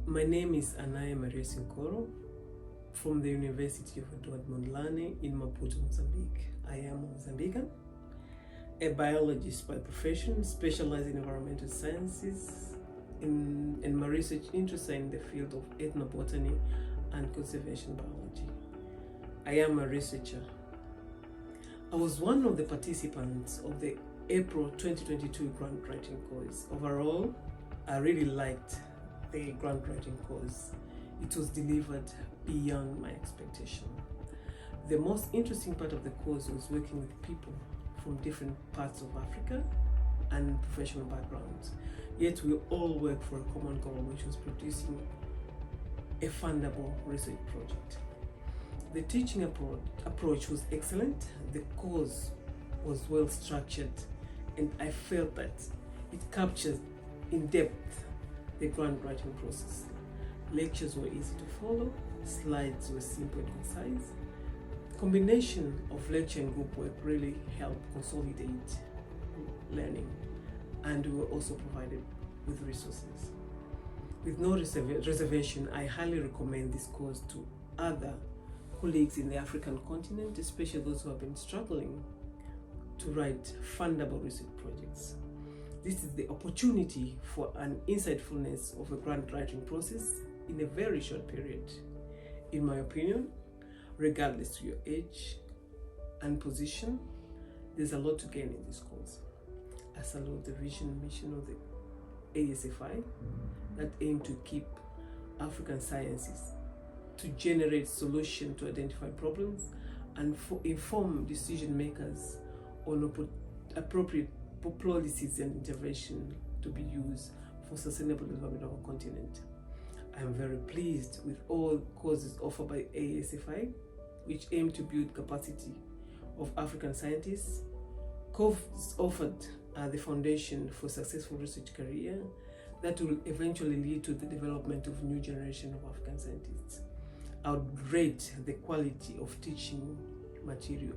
My name is Anaya Maria Sinkoro from the University of Edward Mondlane in Maputo, Mozambique. I am a Mozambican, a biologist by profession, specializing in environmental sciences, and my research interests are in the field of ethnobotany and conservation biology. I am a researcher. I was one of the participants of the April 2022 grant writing course. Overall, I really liked the grant writing course. It was delivered beyond my expectation. The most interesting part of the course was working with people from different parts of Africa and professional backgrounds. Yet we all worked for a common goal, which was producing a fundable research project. The teaching approach was excellent. The course was well structured, and I felt that it captured in depth the grant writing process. Lectures were easy to follow, slides were simple and concise. Combination of lecture and group work really helped consolidate learning, and we were also provided with resources. With no reservation, I highly recommend this course to other colleagues in the African continent, especially those who have been struggling to write fundable research projects. This is the opportunity for an insightfulness of a grant writing process in a very short period. In my opinion, regardless of your age and position, there's a lot to gain in this course. I salute the vision and mission of the ASFI that aim to keep African sciences, to generate solutions to identify problems and inform decision makers on appropriate policies and intervention to be used for sustainable development of our continent. I am very pleased with all courses offered by ASFI, which aim to build capacity of African scientists. Courses offered are the foundation for successful research career that will eventually lead to the development of new generation of African scientists. I would rate the quality of teaching material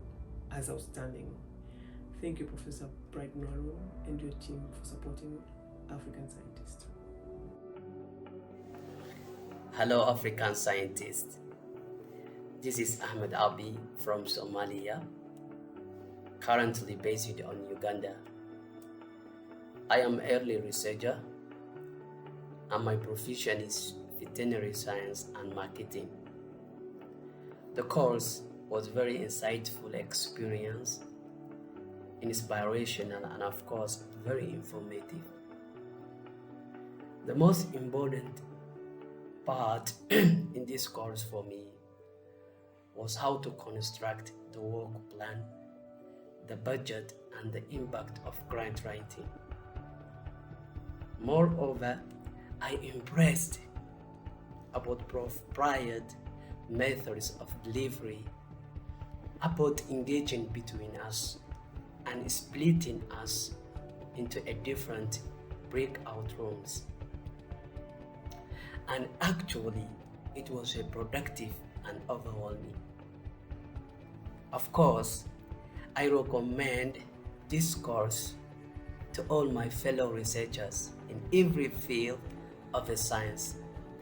as outstanding. Thank you, Professor Bright Nwaro and your team for supporting African scientists. Hello, African scientists. This is Ahmed Abi from Somalia, currently based in Uganda. I am an early researcher, and my profession is veterinary science and marketing. The course was very insightful experience, inspirational, and of course, very informative. The most important part in this course for me was how to construct the work plan, the budget, and the impact of grant writing. Moreover, I impressed about appropriate methods of delivery, about engaging between us and splitting us into a different breakout rooms. And actually, it was a productive and overwhelming. Of course, I recommend this course to all my fellow researchers in every field of the science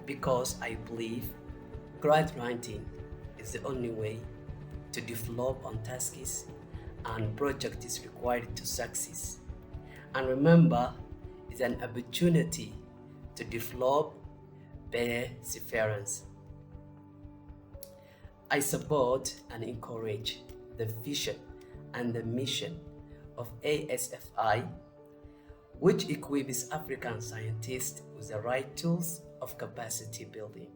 because I believe grant writing is the only way to develop on tasks and project is required to succeed. And remember, it's an opportunity to develop perseverance. I support and encourage the vision and the mission of ASFI, which equips African scientists with the right tools of capacity building.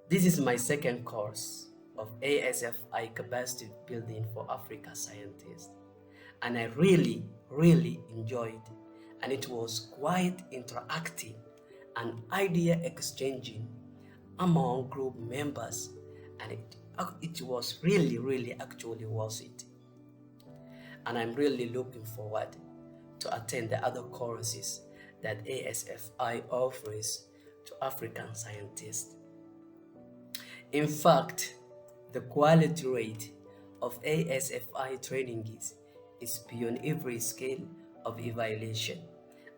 This is my second course of ASFI capacity building for Africa scientists, and I really enjoyed, and it was quite interactive and idea exchanging among group members, and it was really actually worth it. And I'm really looking forward to attend the other courses that ASFI offers to African scientists. In fact, the quality rate of ASFI training is beyond every scale of evaluation,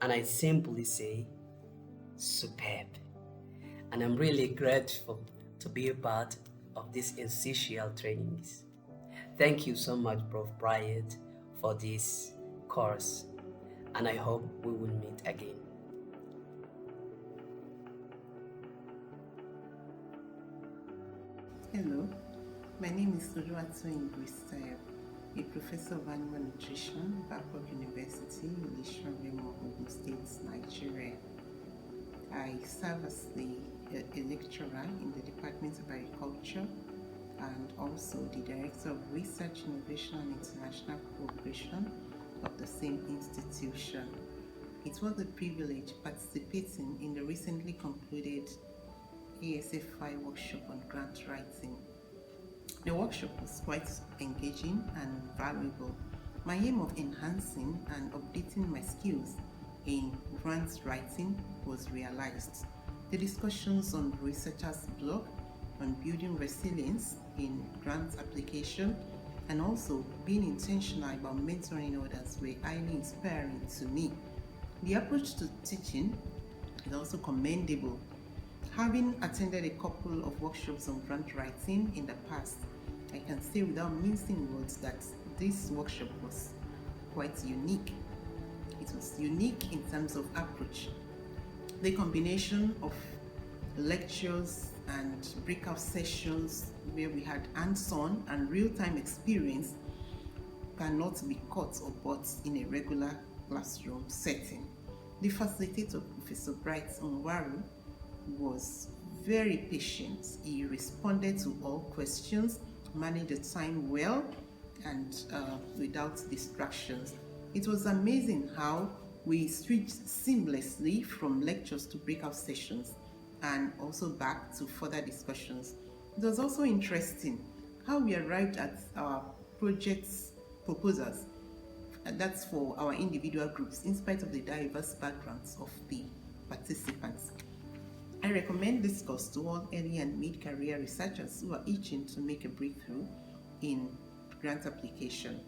and I simply say superb. And I'm really grateful to be a part of these essential trainings. Thank you so much, Prof. Bryant, for this course, and I hope we will meet again. Hello, my name is Oluwatoyin Bristayo, a professor of animal nutrition, Babcock University, Ileshan Remo, Ogun State, Nigeria. I serve as a lecturer in the Department of Agriculture and also the Director of Research, Innovation and International Cooperation of the same institution. It was a privilege participating in the recently concluded ASFI workshop on grant writing. The workshop was quite engaging and valuable. My aim of enhancing and updating my skills in grant writing was realized. The discussions on researchers' blog on building resilience in grant application and also being intentional about mentoring others were highly inspiring to me. The approach to teaching is also commendable. Having attended a couple of workshops on grant writing in the past, I can say without mincing words that this workshop was quite unique. It was unique in terms of approach. The combination of lectures and breakout sessions where we had hands-on and real-time experience cannot be cut or bought in a regular classroom setting. The facilitator, Professor Bright Onwaru, was very patient. He responded to all questions, managed the time well, and without distractions. It was amazing how we switched seamlessly from lectures to breakout sessions and also back to further discussions. It was also interesting how we arrived at our project's proposals. That's for our individual groups, in spite of the diverse backgrounds of the participants. I recommend this course to all early and mid-career researchers who are itching to make a breakthrough in grant application.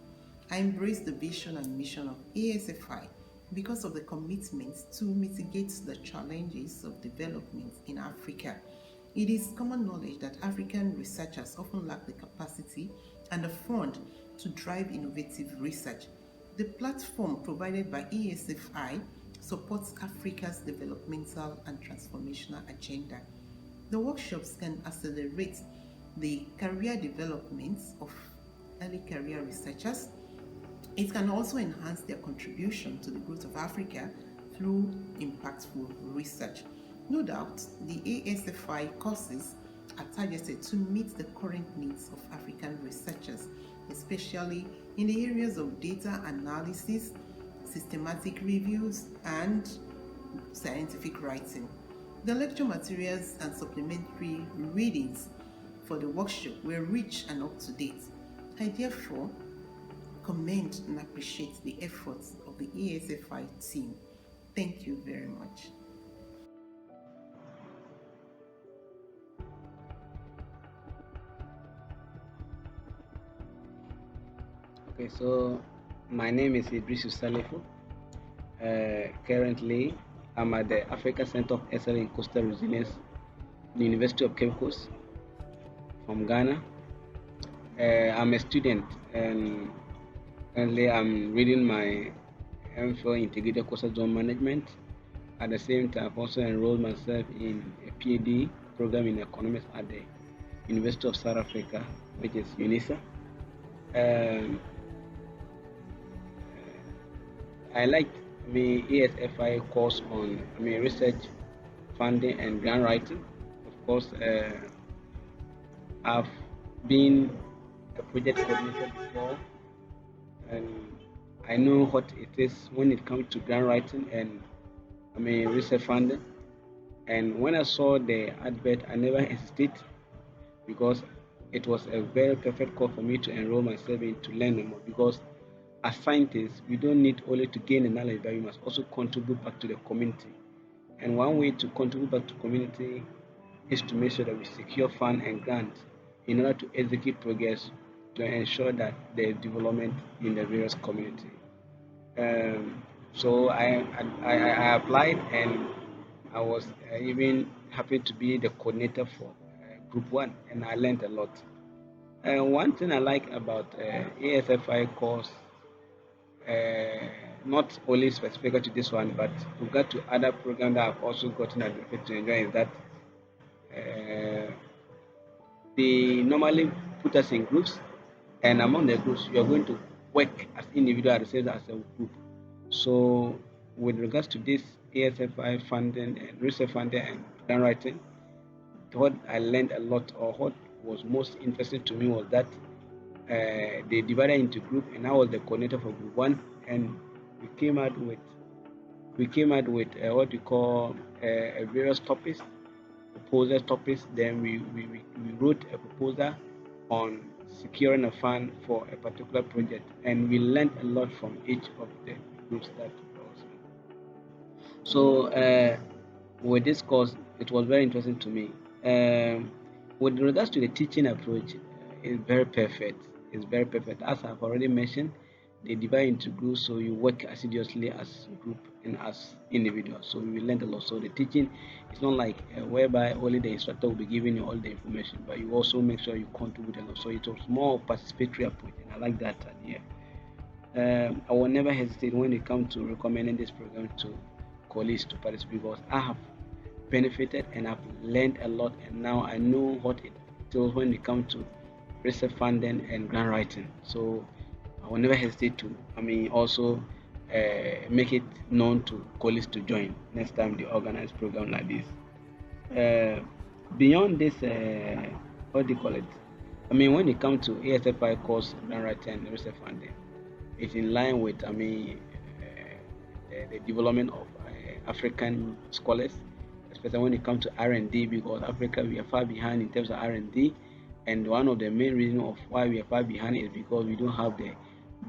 I embrace the vision and mission of ASFI because of the commitment to mitigate the challenges of development in Africa. It is common knowledge that African researchers often lack the capacity and the fund to drive innovative research. The platform provided by ASFI supports Africa's developmental and transformational agenda. The workshops can accelerate the career development of early career researchers. It can also enhance their contribution to the growth of Africa through impactful research. No doubt, the ASFI courses are targeted to meet the current needs of African researchers, especially in the areas of data analysis, systematic reviews, and scientific writing. The lecture materials and supplementary readings for the workshop were rich and up to date. I therefore commend and appreciate the efforts of the ASFI team. Thank you very much. Okay, so my name is Idris Salifu. Currently, I'm at the Africa Center of Excellence in Coastal Resilience, the University of Cape Coast from Ghana. I'm a student and currently I'm reading my MPhil Integrated Coastal Zone Management. At the same time, I've also enrolled myself in a PhD program in economics at the University of South Africa, which is UNISA. I like the ASFI course on research, funding, and grant writing. Of course, I've been a project coordinator before, and I know what it is when it comes to grant writing and research funding. And when I saw the advert, I never hesitated because it was a very perfect call for me to enroll myself in to learn more. Because as scientists, we don't need only to gain the knowledge, but we must also contribute back to the community. And one way to contribute back to community is to make sure that we secure funds and grants in order to execute progress to ensure that there is development in the various community. So I applied and I was even happy to be the coordinator for Group 1, and I learned a lot. One thing I like about ASFI course, uh, not only specific to this one, but we got to other programs that I've also gotten a benefit to enjoy is that uh, they normally put us in groups, and among the groups, you are going to work as individual as well as a group. So, with regards to this ASFI funding and research funding and grant writing, what I learned a lot, or what was most interesting to me, was that they divided into group, and I was the coordinator for group 1, and we came out with what we call various topics, proposal topics. Then we wrote a proposal on securing a fund for a particular project, and we learned a lot from each of the groups that was. So with this course, it was very interesting to me. With regards to the teaching approach, it's very perfect. It's very perfect. As I've already mentioned, they divide into groups, so you work assiduously as a group and as individuals. So we learned a lot. So the teaching is not like whereby only the instructor will be giving you all the information, but you also make sure you contribute a lot. So it was more participatory approach, and I like that idea. I will never hesitate when it comes to recommending this program to colleagues to participate, because I have benefited and I've learned a lot, and now I know what it does when it comes to research funding and grant writing. So I will never hesitate to, also make it known to colleagues to join next time they organize program like this. Uh, Beyond this, what do you call it? When it comes to ASFI course, grant writing and research funding, it's in line with, the development of African scholars, especially when it comes to R&D, because Africa, we are far behind in terms of R&D, and one of the main reasons of why we are far behind is because we don't have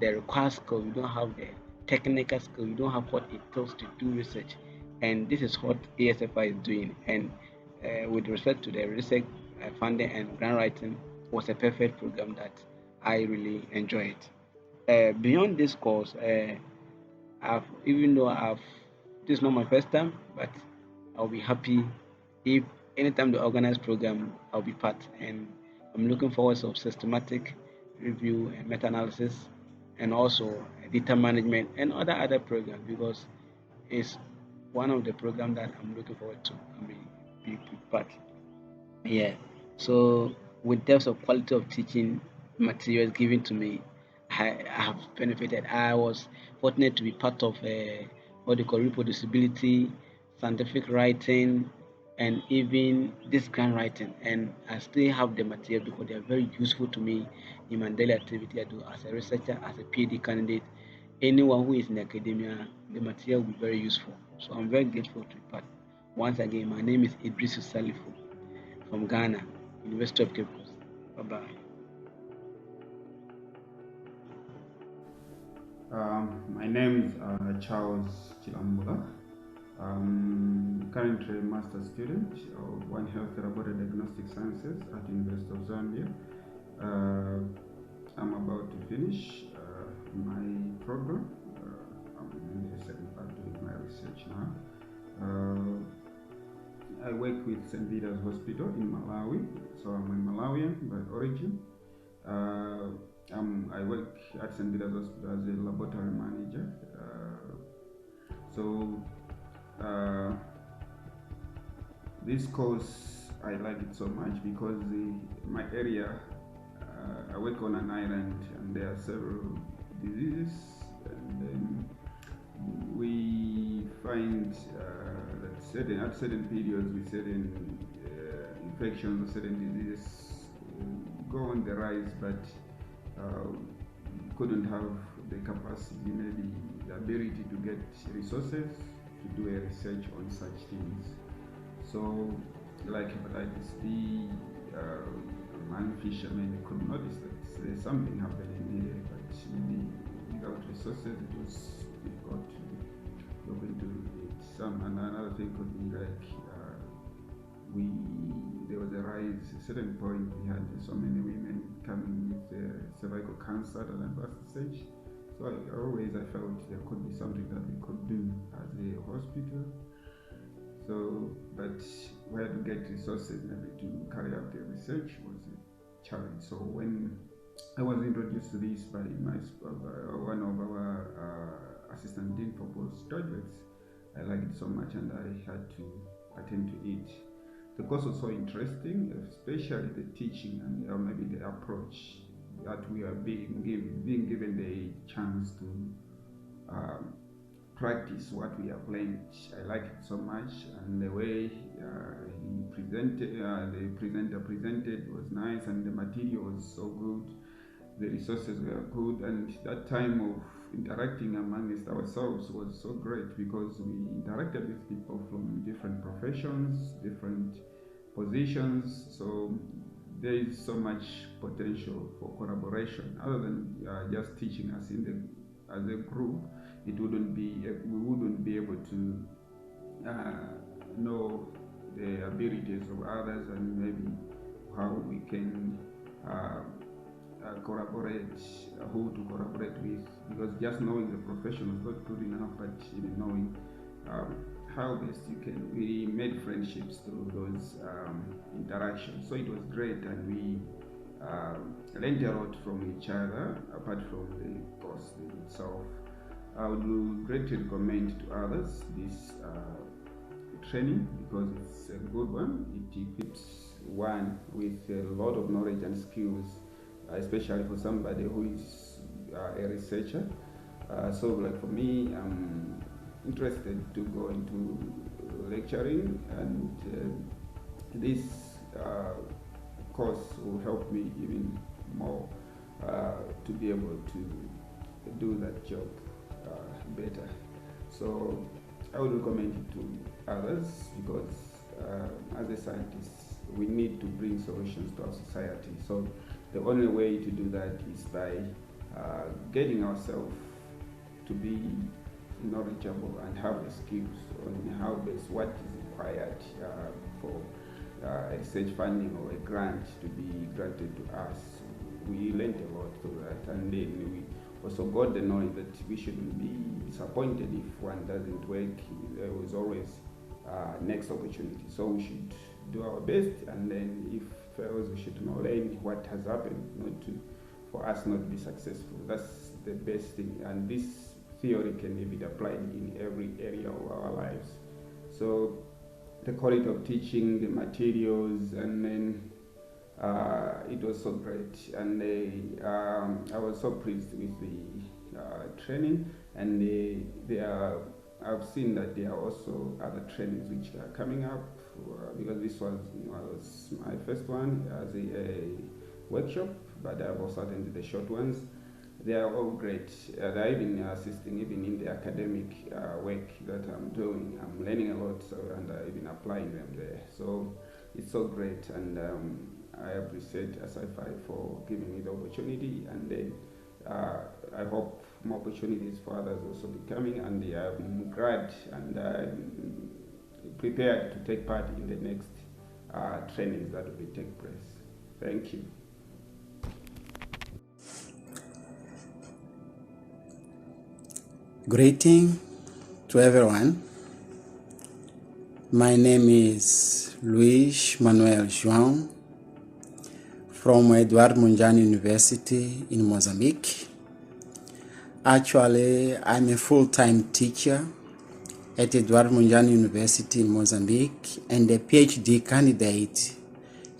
the required skill, we don't have the technical skill, we don't have what it takes to do research, and this is what ASFI is doing. And with respect to the research funding and grant writing, was a perfect program that I really enjoyed. Beyond this course, even though this is not my first time, but I'll be happy if anytime they organize program, I'll be part. And I'm looking forward to systematic review and meta-analysis, and also data management and other programs, because it's one of the programs that I'm looking forward to. Be part. Yeah. So with terms of quality of teaching materials given to me, I have benefited. I was fortunate to be part of what they call reproducibility, scientific writing, and even this grant writing. And I still have the material because they are very useful to me in my daily activity I do as a researcher, as a PhD candidate. Anyone who is in academia, the material will be very useful. So I'm very grateful to be part. Once again, my name is Idris Salifu from Ghana, University of Cape Coast. Bye bye. My name is Charles Chilambula. Currently a master's student of One Health Laboratory Diagnostic Sciences at University of Zambia. I'm about to finish my program. I'm in the second part of my research now. I work with St. Vitus Hospital in Malawi, so I'm a Malawian by origin. I work at St. Vitus Hospital as a laboratory manager. This course, I like it so much because my area, I work on an island and there are several diseases, and then we find that at certain periods with certain infections or certain diseases go on the rise, but couldn't have the capacity, maybe the ability to get resources to do a research on such things. So, like hepatitis B, man fishermen could notice that there's something happening here, but maybe without resources it was difficult to look into it. And another thing could be like there was a rise. At a certain point, we had so many women coming with cervical cancer at an advanced stage. So I felt there could be something that we could do as a hospital. So, but where to get resources maybe to carry out the research was a challenge. So when I was introduced to this by one of our assistant dean for postgraduates, I liked it so much and I had to attend to it. The course was so interesting, especially the teaching and maybe the approach that we are being given the chance to practice what we have learned. I like it so much, and the way he presented, the presenter presented was nice, and the material was so good. The resources were good, and that time of interacting amongst ourselves was so great because we interacted with people from different professions, different positions. So there is so much potential for collaboration. Other than just teaching us as a group, we wouldn't be able to know the abilities of others and maybe how we can collaborate, who to collaborate with, because just knowing the profession is not good enough, but even knowing how best you can. We made friendships through those interactions, so it was great, and we learned a lot from each other apart from the course itself. I would greatly recommend to others this training because it's a good one. It equips one with a lot of knowledge and skills, especially for somebody who is a researcher. So like for me, I'm interested to go into lecturing, and this course will help me even more to be able to do that job better. So I would recommend it to others because as a scientist, we need to bring solutions to our society. So the only way to do that is by getting ourselves to be knowledgeable and have the skills on how best what is required for a research funding or a grant to be granted to us. We learned a lot through that, and then we also got the knowledge that we shouldn't be disappointed if one doesn't work. There was always next opportunity, so we should do our best, and then if fails, we should know learn what has happened, not to for us not to be successful. That's the best thing, and this theory can be applied in every area of our lives. So the quality of teaching, the materials, and then it was so great, and I was so pleased with the training, and I've seen that there are also other trainings which are coming up because this was my first one as a workshop, but I've also attended the short ones. They are all great. They're even assisting even in the academic work that I'm doing. I'm learning a lot, and even applying them there. So it's so great, and I appreciate ASFI for giving me the opportunity, and then I hope more opportunities for others also be coming, and I'm glad and prepared to take part in the next trainings that will take place. Thank you. Greeting to everyone. My name is Luis Manuel João from Eduardo Mondlane University in Mozambique. Actually, I'm a full-time teacher at Eduardo Mondlane University in Mozambique and a PhD candidate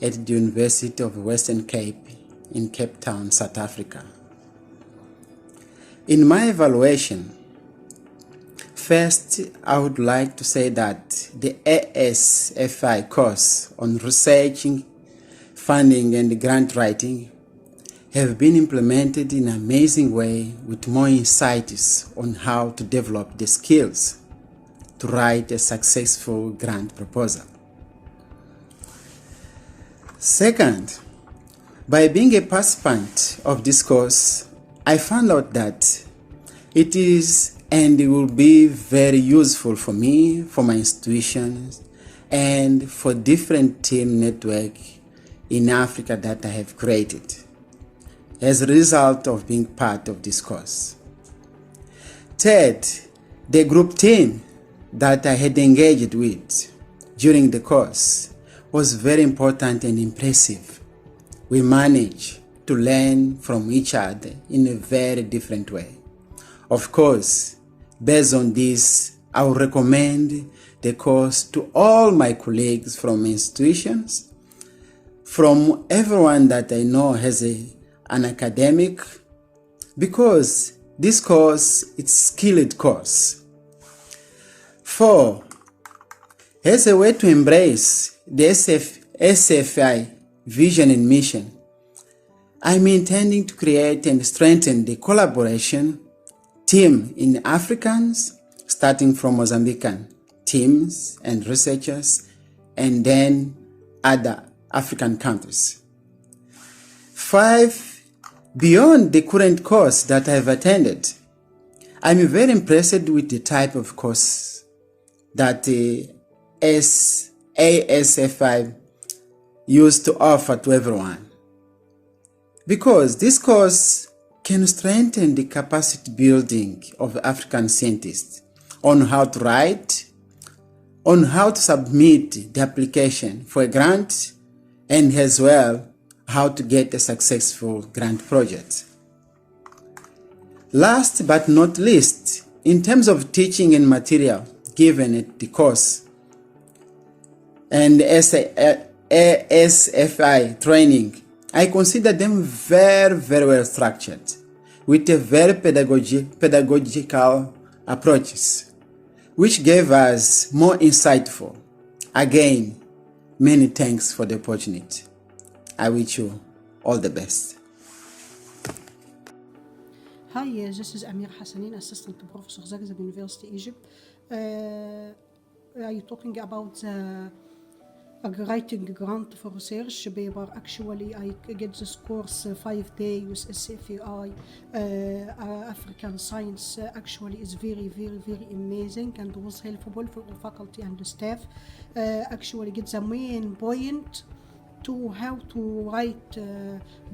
at the University of Western Cape in Cape Town, South Africa. In my evaluation, first, I would like to say that the ASFI course on researching, funding, and grant writing have been implemented in an amazing way with more insights on how to develop the skills to write a successful grant proposal. Second, by being a participant of this course, I found out that it is and it will be very useful for me, for my institutions, and for different team network in Africa that I have created as a result of being part of this course. Third, the group team that I had engaged with during the course was very important and impressive. We managed to learn from each other in a very different way. Of course, based on this, I would recommend the course to all my colleagues from institutions, from everyone that I know has an academic, because this course is skilled course. 4. As a way to embrace the ASFI vision and mission, I'm intending to create and strengthen the collaboration team in Africans, starting from Mozambican teams and researchers, and then other African countries. 5. Beyond the current course that I've attended, I'm very impressed with the type of course that the ASFI used to offer to everyone. Because this course can strengthen the capacity building of African scientists on how to write, on how to submit the application for a grant, and as well how to get a successful grant project. Last but not least, in terms of teaching and material given at the course and ASFI training, I consider them very, very well structured with a very pedagogical approaches, which gave us more insightful. Again, many thanks for the opportunity. I wish you all the best. Hi, this is Amir Hassanin, Assistant to Professor Zagzag University, Egypt. Are you talking about writing grant for research paper? Actually, I get this course 5 days with ASFI African Science. Actually, is very, very, very amazing and was helpful for faculty and staff. Actually, get the main point to how to write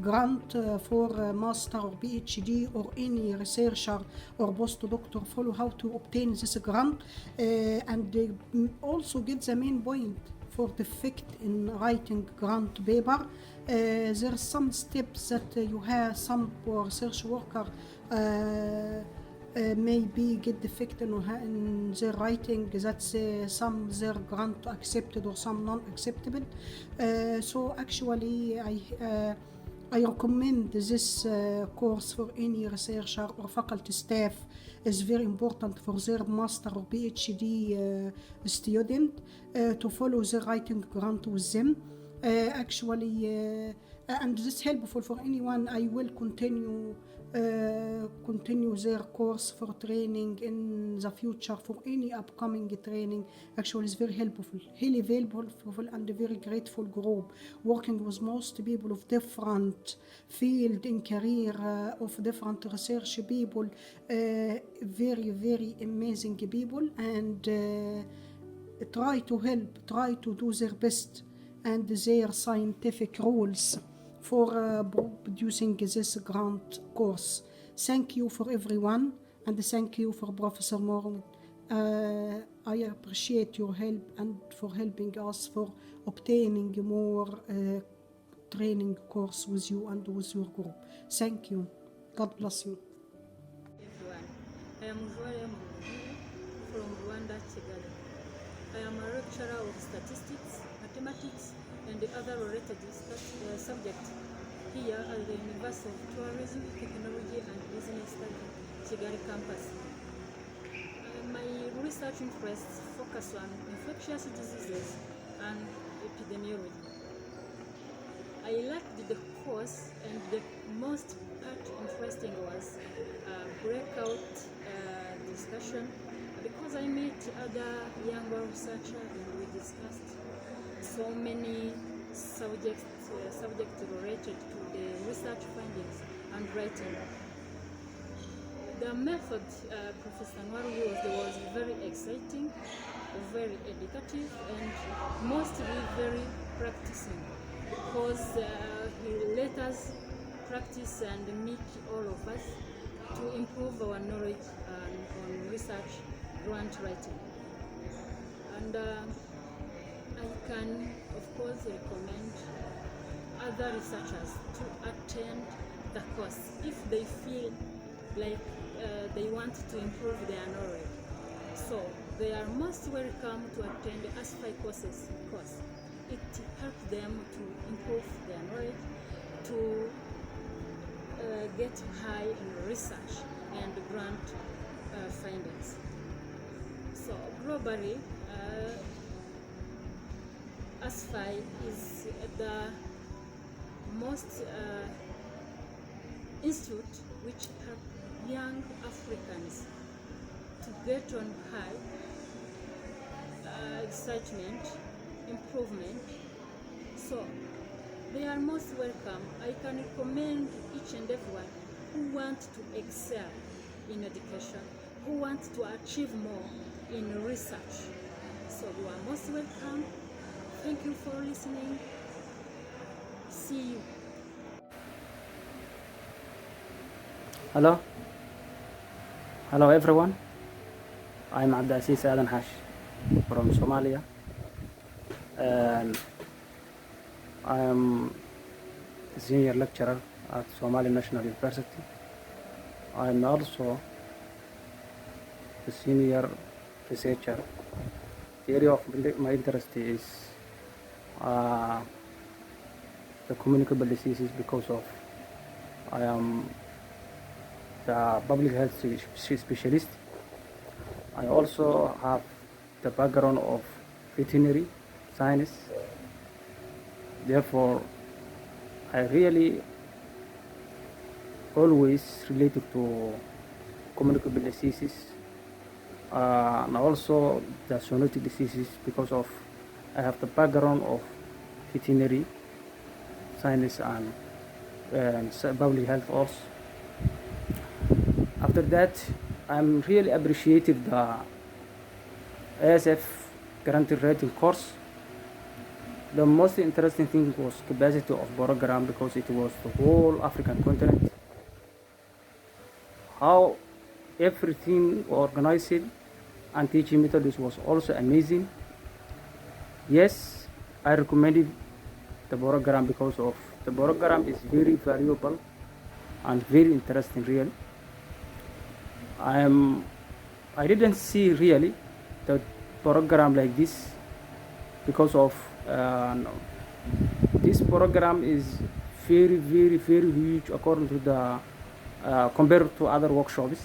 grant for master or PhD or any researcher or postdoctor, follow how to obtain this grant, and also get the main point for the fact in writing grant paper. There are some steps that you have some research worker maybe get defect in their writing, that some their grant accepted or some non-acceptable. So actually I recommend this course for any researcher or faculty staff. Is very important for their master or PhD student to follow the writing grant with them. And this is helpful for anyone. I will continue their course for training in the future for any upcoming training. Actually, it's very helpful, highly valuable and a very grateful group, working with most people of different field in career, of different research people, very, very amazing people, and try to help, try to do their best and their scientific rules for producing this grant course. Thank you for everyone, and thank you for Professor Morgan. I appreciate your help and for helping us for obtaining more training course with you and with your group. Thank you. God bless you. Everyone, I am Joya Murugire from Rwanda, Kigali. I am a lecturer of statistics, mathematics, and the other related subjects here at the University of Tourism, Technology and Business Studies, Kigali campus. My research interests focus on infectious diseases and epidemiology. I liked the course, and the most part interesting was breakout discussion, because I met other younger researchers and we discussed so many subjects related to the research findings and writing. The method Professor Nwaru used was very exciting, very educative, and mostly very practicing, because he let us practice and meet all of us to improve our knowledge on research grant writing. And I can, of course, recommend other researchers to attend the course if they feel like they want to improve their knowledge. So they are most welcome to attend the ASFI course. It helps them to improve their knowledge, to get high in research and grant findings. So globally, ASFI is the most institute which help young Africans to get on high excitement, improvement. So they are most welcome. I can recommend each and everyone who wants to excel in education, who wants to achieve more in research. So you are most welcome. Thank you for listening. See you. Hello everyone. I'm Abdasis Adan Hash from Somalia, and I am a senior lecturer at Somali National University. I am also a senior researcher. The area of my interest is the communicable diseases because of I am the public health specialist. I also have the background of veterinary science. Therefore, I really always related to communicable diseases and also the zoonotic diseases because of I have the background of veterinary science and public health also. After that, I'm really appreciated the ASF granted rating course. The most interesting thing was capacity of program because it was the whole African continent. How everything organized and teaching methods was also amazing. Yes, I recommended the program because of the program is very valuable and very interesting really. I didn't see really the program like this because of this program is very huge according to the compared to other workshops.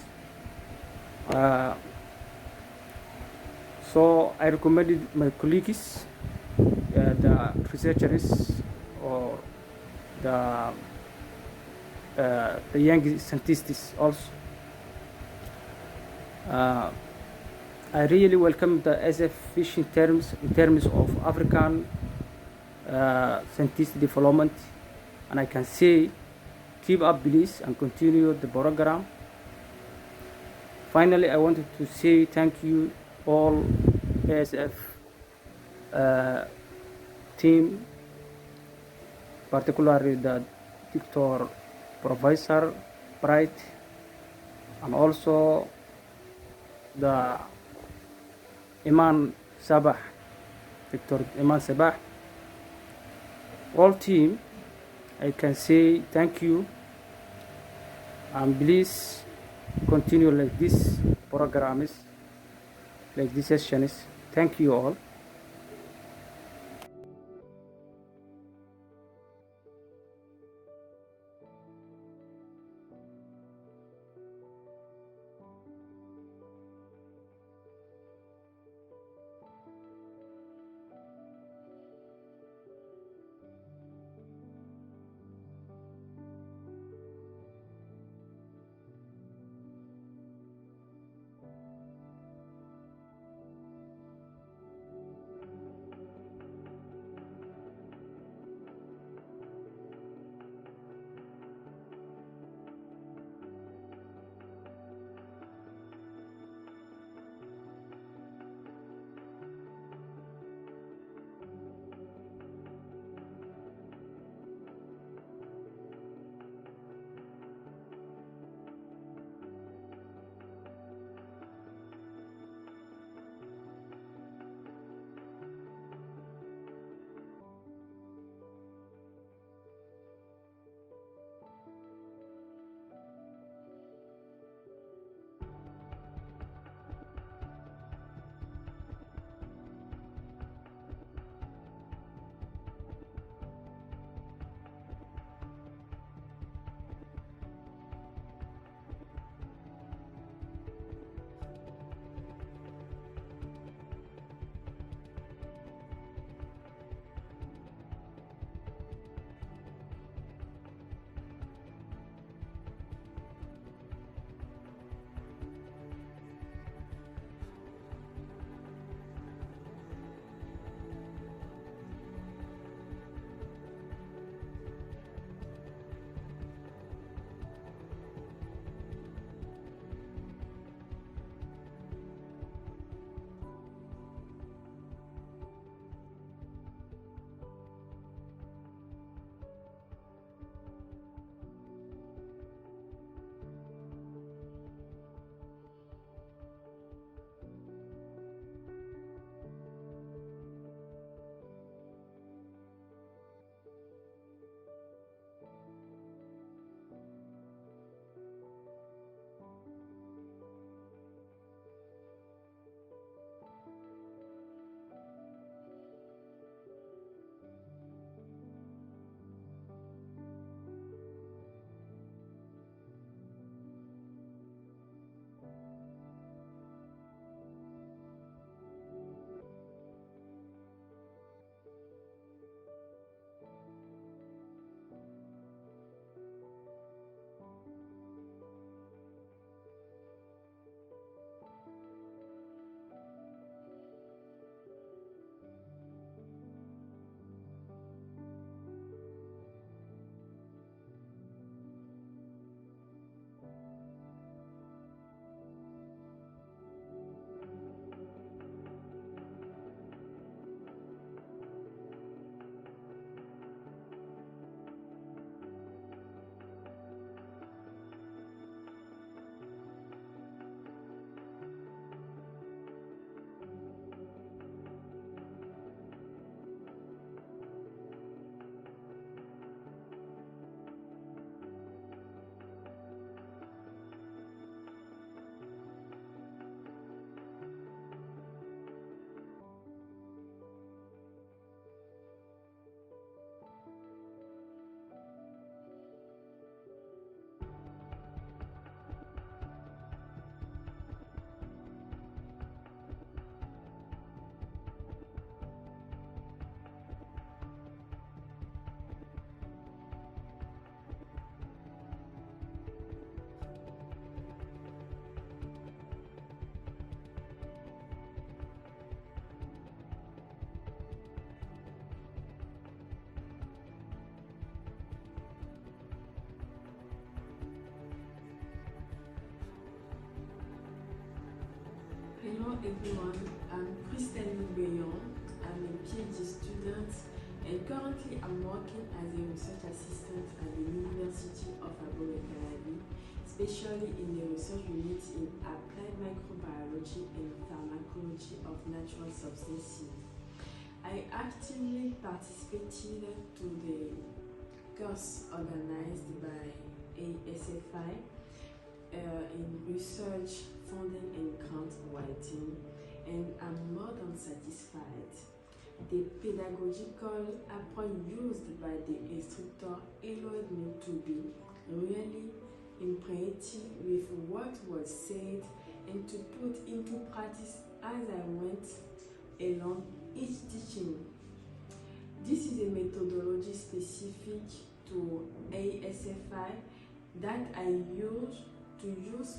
So I recommended my colleagues, the researchers or the young scientists also. I really welcome the ASFI in terms of African scientist development, and I can say keep up please and continue the program. Finally, I wanted to say thank you all ASF team, particularly the Dr. Professor Bright and also the Iman Sabah, Dr. Iman Sabah, all team, I can say thank you and please continue like this programs, like this sessions. Thank you all. Hello everyone, I'm Christelle Bayon. I'm a PhD student and currently I'm working as a research assistant at the University of Abu-Dhabi, especially in the research unit in applied microbiology and pharmacology of natural substances. I actively participated to the course organized by ASFI in research, funding and grant writing, and I'm more than satisfied. The pedagogical approach used by the instructor allowed me to be really impressed with what was said and to put into practice as I went along each teaching. This is a methodology specific to ASFI that I use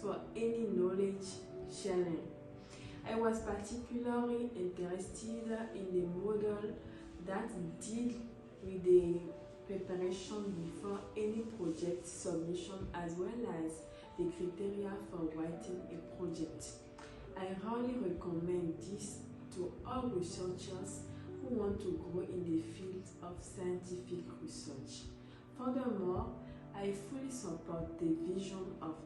for any knowledge sharing. I was particularly interested in the model that deal with the preparation before any project submission as well as the criteria for writing a project. I highly recommend this to all researchers who want to grow in the field of scientific research. Furthermore, I fully support the vision of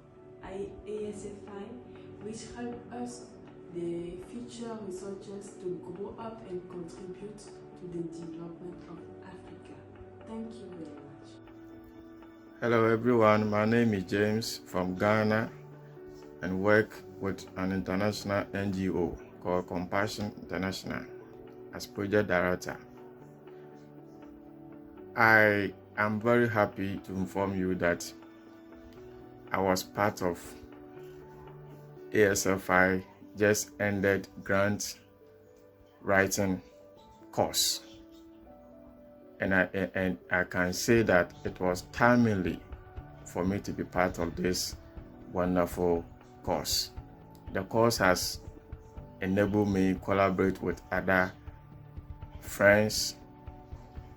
ASFI, which help us, the future researchers, to grow up and contribute to the development of Africa. Thank you very much. Hello everyone, my name is James from Ghana and work with an international NGO called Compassion International as project director. I am very happy to inform you that I was part of ASFI just ended grant writing course, and I can say that it was timely for me to be part of this wonderful course. The course has enabled me to collaborate with other friends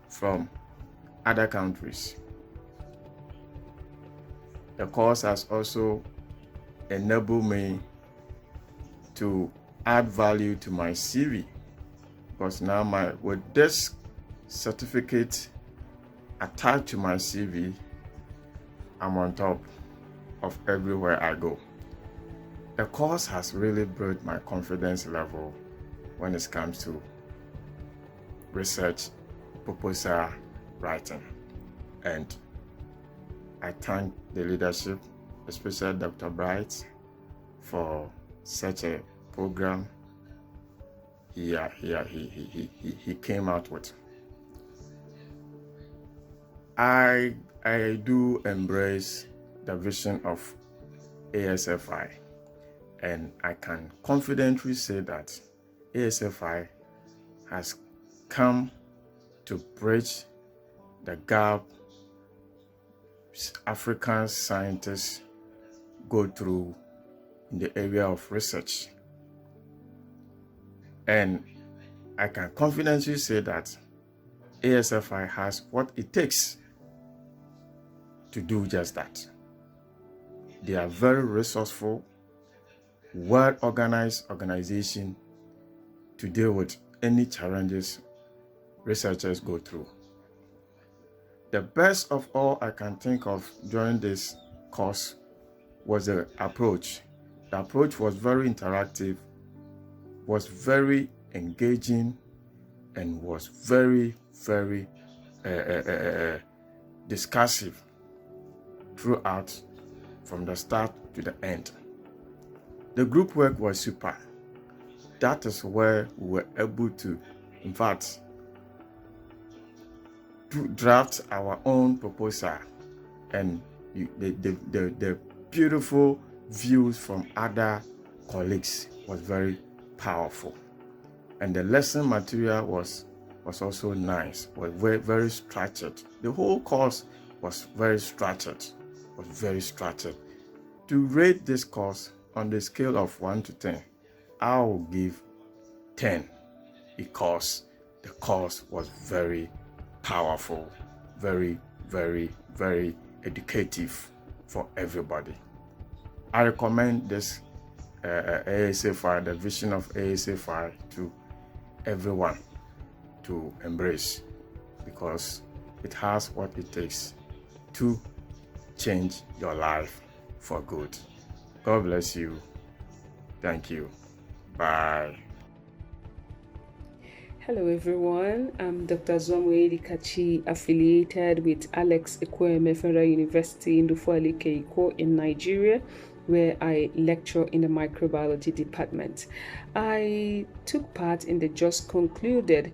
from other countries. The course has also enabled me to add value to my CV, because now with this certificate attached to my CV, I'm on top of everywhere I go. The course has really built my confidence level when it comes to research proposal writing, and I thank the leadership, especially Dr. Bright, for such a program he came out with. I do embrace the vision of ASFI, and I can confidently say that ASFI has come to bridge the gap African scientists go through in the area of research. And I can confidently say that ASFI has what it takes to do just that. They are very resourceful, well-organized organization to deal with any challenges researchers go through. The best of all I can think of during this course was the approach. The approach was very interactive, was very engaging, and was very, very discursive throughout, from the start to the end. The group work was super. That is where we were able to, in fact, to draft our own proposal, and the beautiful views from other colleagues was very powerful, and the lesson material was also nice, was very structured. The whole course was very structured. To rate this course on the scale of 1 to 10, I will give 10, because the course was very powerful, very, very, very educative for everybody. I recommend this ASFI, the vision of ASFI to everyone to embrace, because it has what it takes to change your life for good. God bless you. Thank you. Bye. Hello everyone, I'm Dr. Zomwe Kachi, affiliated with Alex Ekweme Federal University in Dufuali Keiko in Nigeria, where I lecture in the microbiology department. I took part in the just concluded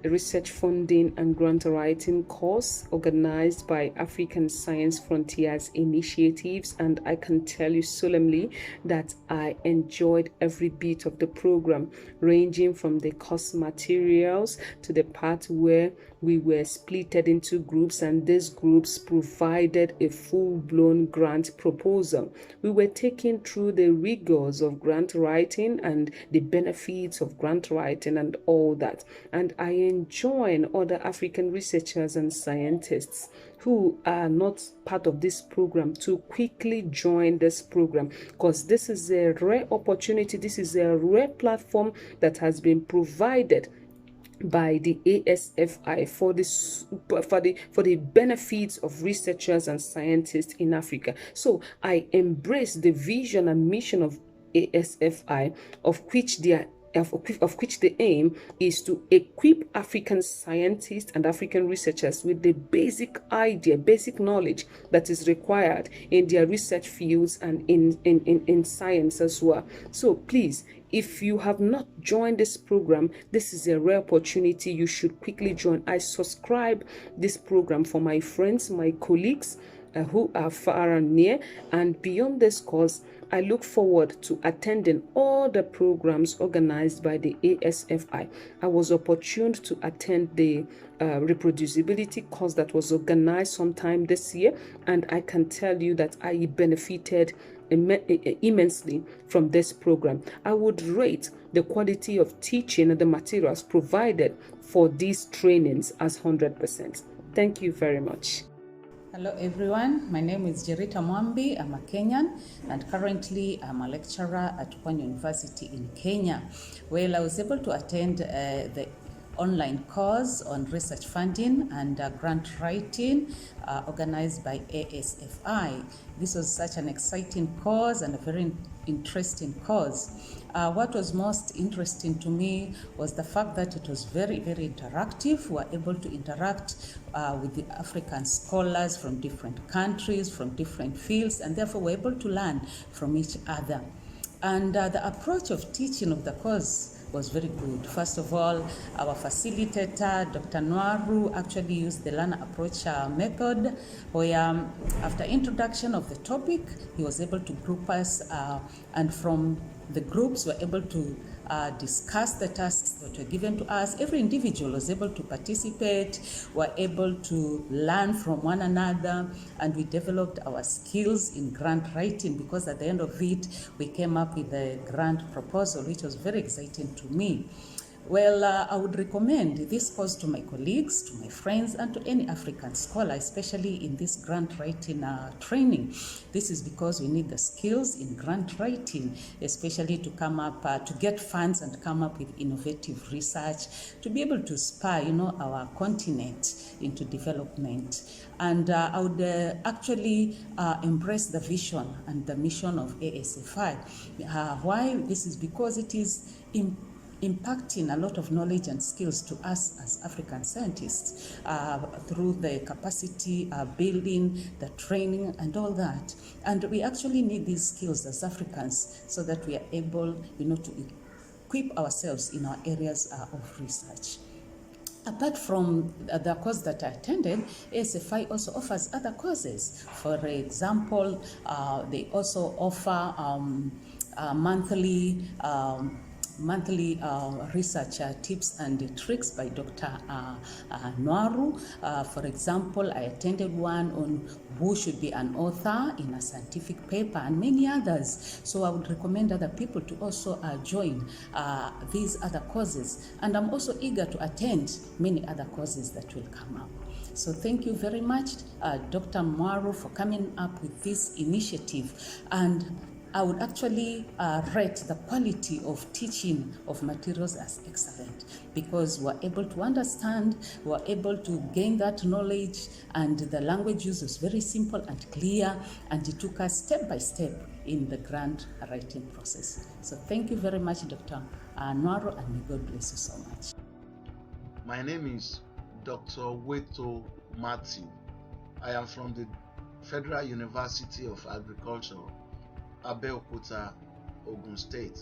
research funding and grant writing course organized by African Science Frontiers Initiatives, and I can tell you solemnly that I enjoyed every bit of the program, ranging from the course materials to the part where we were splitted into groups, and these groups provided a full-blown grant proposal. We were taken through the rigors of grant writing and the benefits of grant writing and all that, and I enjoin other African researchers and scientists who are not part of this program to quickly join this program, because this is a rare opportunity, this is a rare platform that has been provided by the ASFI for the benefits of researchers and scientists in Africa. So I embrace the vision and mission of ASFI, of which the aim is to equip African scientists and African researchers with the basic knowledge that is required in their research fields and in science as well. So please, if you have not joined this program, this is a rare opportunity. You should quickly join. I subscribe this program for my friends, my colleagues who are far and near, and beyond this course, I look forward to attending all the programs organized by the ASFI. I was opportuned to attend the reproducibility course that was organized sometime this year, and I can tell you that I benefited immensely from this program. I would rate the quality of teaching and the materials provided for these trainings as 100%. Thank you very much. Hello everyone, my name is Jerita Mwambi. I'm a Kenyan and currently I'm a lecturer at Pwani University in Kenya. Well, I was able to attend the online course on research funding and grant writing organized by ASFI. This was such an exciting course and a very interesting course. What was most interesting to me was the fact that it was very, very interactive. We were able to interact with the African scholars from different countries, from different fields, and therefore we were able to learn from each other. And the approach of teaching of the course was very good. First of all, our facilitator, Dr. Nwaru, actually used the learner approach method, where after introduction of the topic, he was able to group us, and from the groups were able to discuss the tasks that were given to us. Every individual was able to participate, were able to learn from one another, and we developed our skills in grant writing, because at the end of it, we came up with a grant proposal, which was very exciting to me. Well, I would recommend this course to my colleagues, to my friends, and to any African scholar, especially in this grant writing training. This is because we need the skills in grant writing, especially to come up, to get funds and come up with innovative research, to be able to spur, our continent into development. And I would actually embrace the vision and the mission of ASFI. Why? This is because it is impacting a lot of knowledge and skills to us as African scientists through the capacity building, the training, and all that. And we actually need these skills as Africans so that we are able, to equip ourselves in our areas of research. Apart from the course that I attended, ASFI also offers other courses. For example, they also offer monthly research tips and tricks by Dr. Nwaru. For example, I attended one on who should be an author in a scientific paper, and many others. So I would recommend other people to also join these other courses. And I'm also eager to attend many other courses that will come up. So thank you very much, Dr. Nwaru, for coming up with this initiative. And I would actually rate the quality of teaching of materials as excellent, because we're able to understand, we're able to gain that knowledge, and the language use is very simple and clear, and it took us step by step in the grant writing process. So thank you very much, Dr. Nwaro, and may God bless you so much. My name is Dr. Weto Matthew. I am from the Federal University of Agriculture, Abeokuta, Ogun State.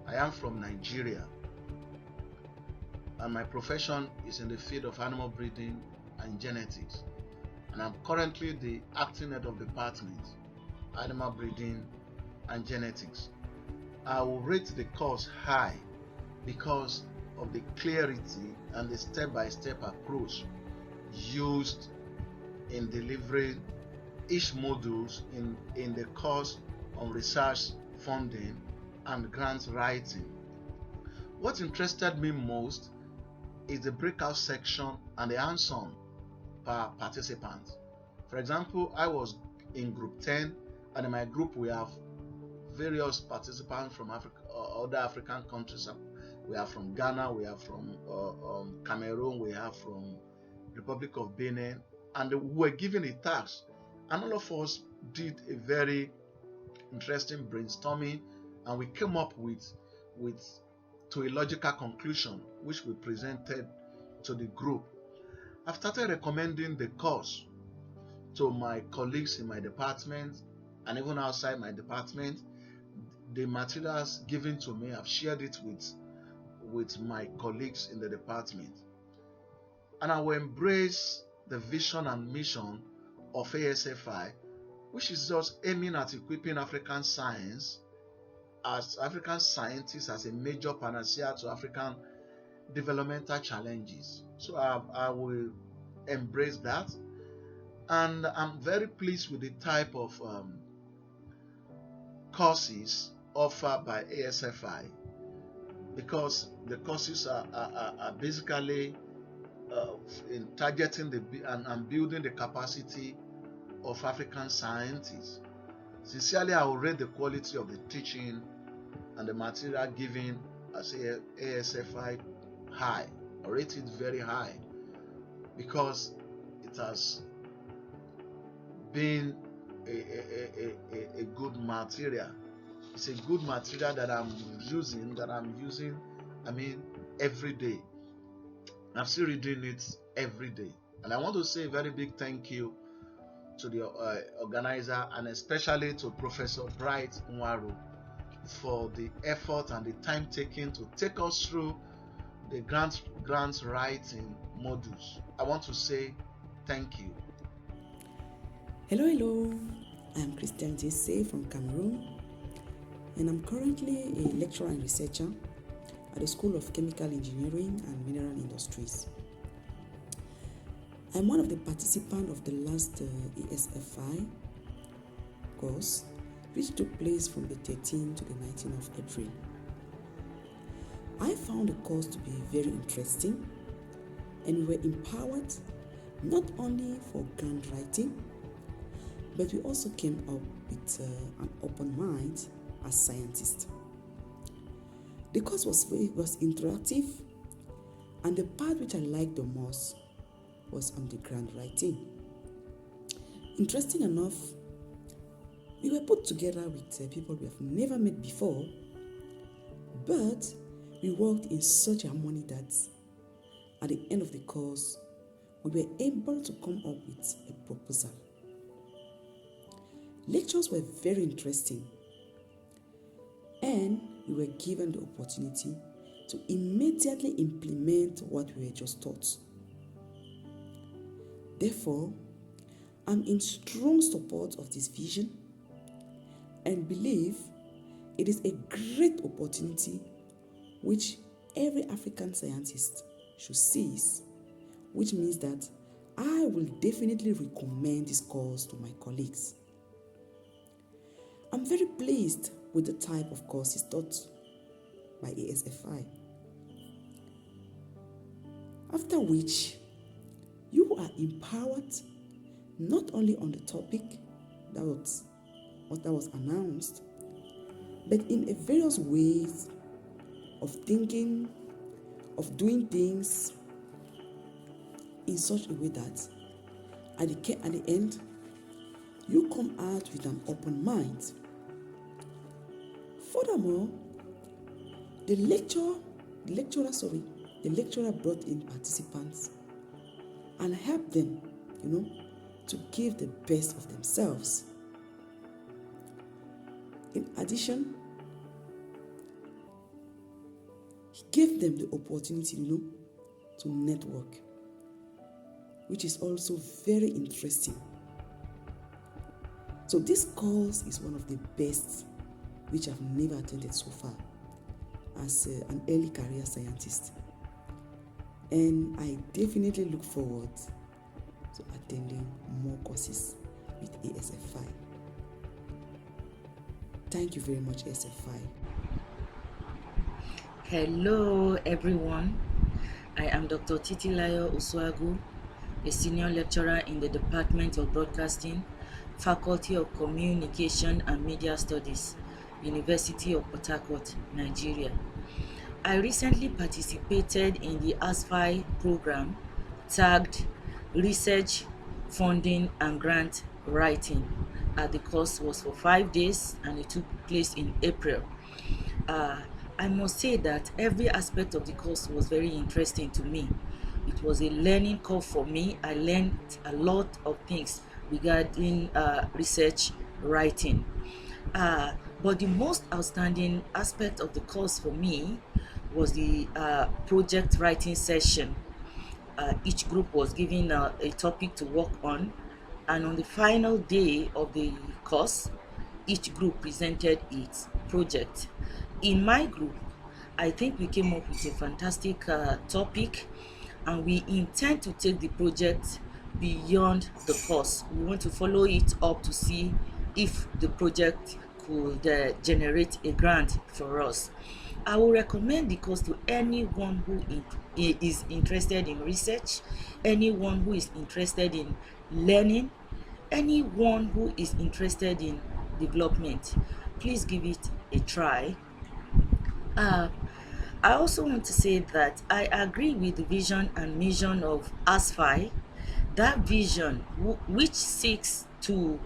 I am from Nigeria, and my profession is in the field of animal breeding and genetics. And I'm currently the acting head of department, animal breeding and genetics. I will rate the course high because of the clarity and the step-by-step approach used in delivering each modules in the course on research funding and grant writing. What interested me most is the breakout section and the hands-on per participant. For example, I was in group 10, and in my group we have various participants from Africa, other African countries. We are from Ghana, we are from Cameroon, we are from Republic of Benin, and we were given a task, and all of us did a very interesting brainstorming, and we came up with to a logical conclusion, which we presented to the group. I've started recommending the course to my colleagues in my department and even outside my department. The materials given to me, I've shared it with my colleagues in the department, and I will embrace the vision and mission of ASFI, which is just aiming at equipping African science as African scientists as a major panacea to African developmental challenges. So I will embrace that, and I'm very pleased with the type of courses offered by ASFI, because the courses are basically in targeting and building the capacity of African scientists. Sincerely, I will rate the quality of the teaching and the material given as ASFI high. I rate it very high because it has been a good material. It's a good material that I'm using, every day. I'm still reading it every day. And I want to say a very big thank you to the organizer, and especially to Professor Bright Nwaro for the effort and the time taken to take us through the grant writing modules. I want to say thank you. Hello, I'm Christian Jesse from Cameroon, and I'm currently a lecturer and researcher at the School of Chemical Engineering and Mineral Industries. I'm one of the participants of the last ASFI course, which took place from the 13th to the 19th of April. I found the course to be very interesting, and we were empowered not only for grant writing, but we also came up with an open mind as scientists. The course was interactive, and the part which I liked the most was on the grant writing. Interesting enough, we were put together with people we have never met before, but we worked in such harmony that at the end of the course, we were able to come up with a proposal. Lectures were very interesting, and we were given the opportunity to immediately implement what we were just taught. Therefore, I'm in strong support of this vision and believe it is a great opportunity which every African scientist should seize, which means that I will definitely recommend this course to my colleagues. I'm very pleased with the type of courses taught by ASFI. After which, you are empowered not only on the topic that was announced, but in a various ways of thinking, of doing things in such a way that at the end, you come out with an open mind. Furthermore, the lecturer brought in participants and helped them, to give the best of themselves. In addition, he gave them the opportunity, to network, which is also very interesting. So this course is one of the best which I've never attended so far as an early career scientist. And I definitely look forward to attending more courses with ASFI. Thank you very much, ASFI. Hello, everyone. I am Dr. Titilayo Uswagu, a senior lecturer in the Department of Broadcasting, Faculty of Communication and Media Studies, University of Port Harcourt, Nigeria. I recently participated in the ASFI program tagged Research, Funding and Grant Writing. The course was for 5 days and it took place in April. I must say that every aspect of the course was very interesting to me. It was a learning curve for me. I learned a lot of things regarding research writing. But the most outstanding aspect of the course for me was the project writing session. Each group was given a topic to work on, and on the final day of the course, each group presented its project. In my group, I think we came up with a fantastic topic, and we intend to take the project beyond the course. We want to follow it up to see if the project could generate a grant for us. I will recommend the course to anyone who is interested in research, anyone who is interested in learning, anyone who is interested in development. Please give it a try. I also want to say that I agree with the vision and mission of ASFI. That vision, which seeks to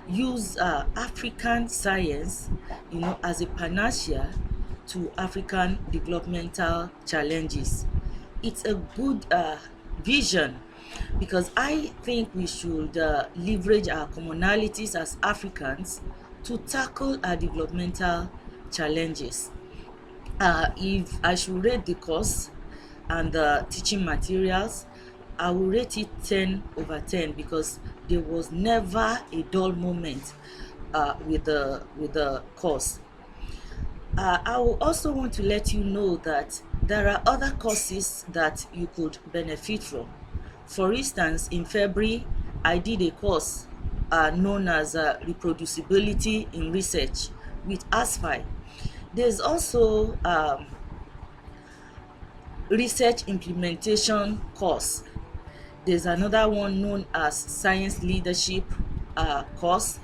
use African science, as a panacea to African developmental challenges. It's a good vision, because I think we should leverage our commonalities as Africans to tackle our developmental challenges. If I should rate the course and the teaching materials, I will rate it 10 over 10, because there was never a dull moment with the course. I will also want to let you know that there are other courses that you could benefit from. For instance, in February, I did a course known as Reproducibility in Research with ASFI. There's also Research Implementation course. There's another one known as Science Leadership course.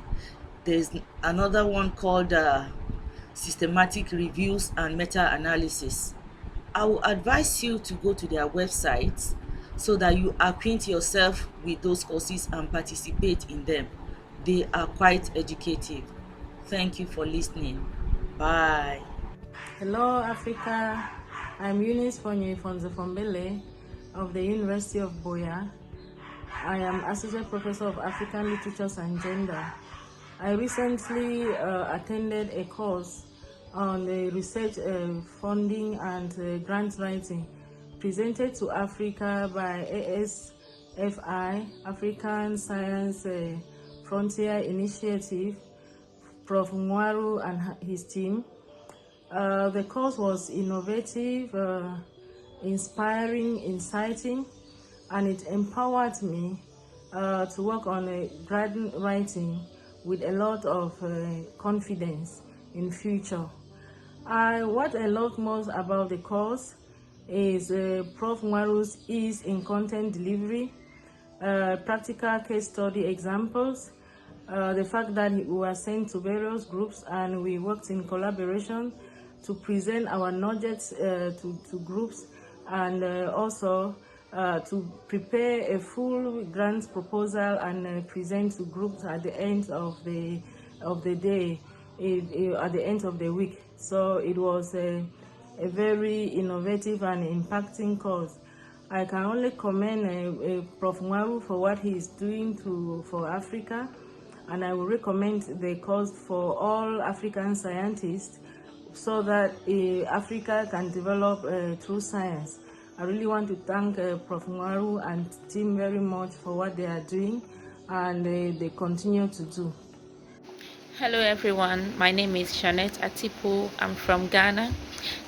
There's another one called Systematic Reviews and Meta-Analysis. I will advise you to go to their websites so that you acquaint yourself with those courses and participate in them. They are quite educative. Thank you for listening. Bye. Hello, Africa. I'm Eunice Fonye-Fonze-Fombele of the University of Boya. I am Associate Professor of African Literatures and Gender. I recently attended a course on the research funding and grant writing presented to Africa by ASFI, African Science Frontier Initiative, Prof. Mwaru and his team. The course was innovative, inspiring, inciting, and it empowered me to work on grant writing with a lot of confidence in future. What I loved most about the course is Prof. Mwaru's ease in content delivery, practical case study examples, the fact that we were sent to various groups and we worked in collaboration to present our knowledge to groups, and also to prepare a full grant proposal and present to groups at the end of the day, at the end of the week. So it was a very innovative and impacting course. I can only commend Prof. Mwaru for what he is doing for Africa, and I will recommend the course for all African scientists so that Africa can develop through science. I really want to thank Prof. Mwaru and team very much for what they are doing, and they continue to do. Hello everyone, my name is Shanette Atipo. I'm from Ghana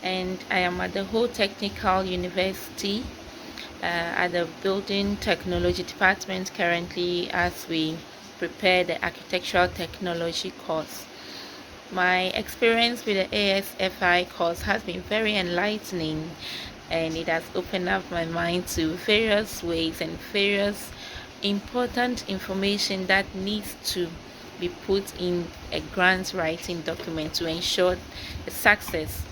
and I am at the Whole Technical University at the Building Technology Department currently as we prepare the Architectural Technology course. My experience with the ASFI course has been very enlightening, and it has opened up my mind to various ways and various important information that needs to be put in a grant writing document to ensure the success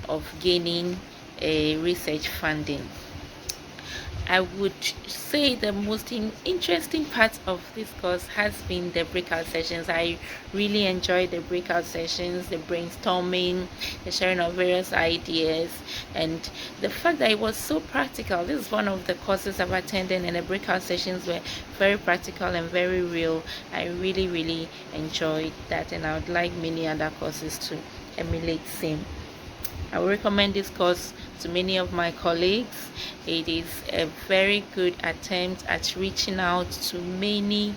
of gaining a research funding. I would say the most interesting part of this course has been the breakout sessions. I really enjoyed the breakout sessions, the brainstorming, the sharing of various ideas, and the fact that it was so practical. This is one of the courses I've attended, and the breakout sessions were very practical and very real. I really enjoyed that, and I would like many other courses to emulate same. I would recommend this course to many of my colleagues. It is a very good attempt at reaching out to many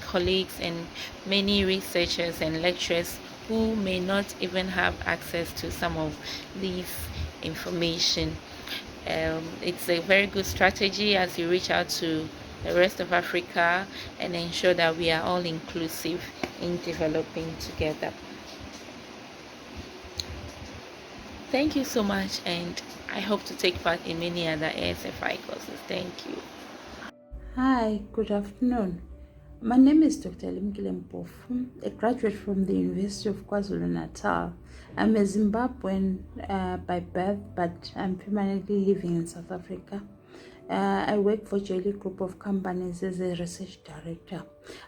colleagues and many researchers and lecturers who may not even have access to some of these information. It's a very good strategy as you reach out to the rest of Africa and ensure that we are all inclusive in developing together. Thank you so much, and I hope to take part in many other ASFI courses. Thank you. Hi, good afternoon. My name is Dr. Limkile Mpofu, a graduate from the University of KwaZulu-Natal. I'm a Zimbabwean by birth, but I'm permanently living in South Africa. I work for Jelly Group of Companies as a research director.